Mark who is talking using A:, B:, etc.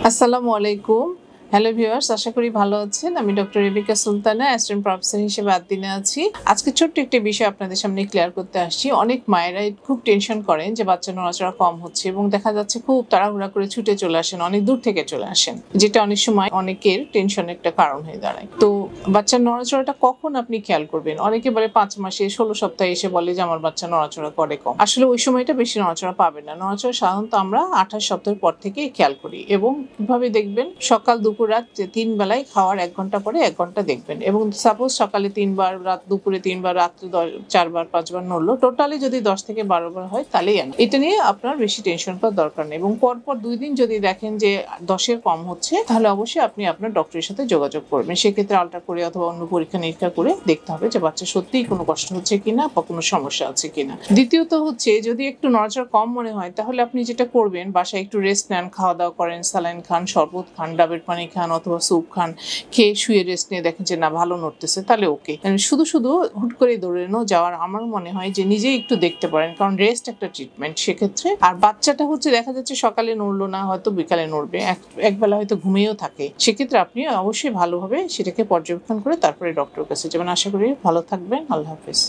A: আসসালামু আলাইকুম। Hello viewers, আশা করি ভালো আছেন। আমি doctor Rebecca Sultana, assistant professor হিসেবে আদ্দিনে আছি। আজকে ছোট্ট একটি বিষয় আপনাদের সামনে ক্লিয়ার করতে আসছি। অনেক মায়েরাই খুব টেনশন করেন যে বাচ্চা নড়াচড়া কম হচ্ছে এবং দেখা যাচ্ছে খুব তাড়াহুড়া করে ছুটে চলে আসেন, অনেক দূর থেকে চলে আসেন। যেটা অনেক সময় অনেকের টেনশনের একটা কারণ হয়ে দাঁড়ায়। তো বাচ্চার নড়াচড়াটা কখন আপনি খেয়াল করবেন? অনেকে বলে ৫ মাসে ১৬ সপ্তাহে এসে বলে যে আমার বাচ্চা নড়াচড়া করে কম। আসলে ওই সময়টা বেশি নড়াচড়া পাবে না। নড়াচড়া সাধারণত আমরা ২৮ সপ্তাহের পর থেকেই খেয়াল করি এবং কিভাবে দেখবেন? সকাল, দুপুর, রাত ৩ বেলায় খাওয়ার ১ ঘন্টা পরে ১ ঘন্টা দেখবেন এবং সাপোজ সকালে ৩ বার, দুপুরে ৩ বার, রাত্রে ৪ বার ৫ বার নড়লো। টোটালি যদি ১০ থেকে ১২ বার হয় তাহলেই এটা নিয়ে আপনার বেশি টেনশন করার দরকার নেই এবং পরপর ২ দিন যদি দেখেন যে ১০ এর কম হচ্ছে তাহলে অবশ্যই আপনি আপনার ডক্টরের সাথে যোগাযোগ করবেন। সেক্ষেত্রে আল্ট্রা করে অথবা অন্য পরীক্ষা-নিরীক্ষা করে দেখতে হবে যে বাচ্চার সত্যিই কোনো কষ্ট হচ্ছে কিনা বা কোনো সমস্যা আছে কিনা। দ্বিতীয়ত হচ্ছে যদি একটু নড়াচড়া কম মনে হয় তাহলে আপনি যেটা করবেন বাসায় একটু রেস্ট নেন, খাওয়া-দাওয়া করেন, স্যালাইন খান, শরবত খান, ডাবের পানি খান অথবা স্যুপ খান। খেয়ে শুয়ে রেস্ট নিয়ে দেখেন যে না ভালো নড়তেছে তাহলে ওকে। শুধু হুট করে দৌড়ানো যাওয়ার আমার মনে হয় যে নিজেই একটু দেখতে পারেন, কারণ রেস্ট একটা ট্রিটমেন্ট সেক্ষেত্রে। আর বাচ্চাটা হচ্ছে দেখা যাচ্ছে সকালে নড়লো না, হয়তো বিকালে নড়বে, একবেলা হয়তো ঘুমিয়েও থাকে। সেক্ষেত্রে আপনি অবশ্যই ভালোভাবে সেটাকে পর্যবেক্ষণ করে তারপরে ডক্টরের কাছে যাবেন। আশা করি ভালো থাকবেন। আল্লাহ হাফেজ।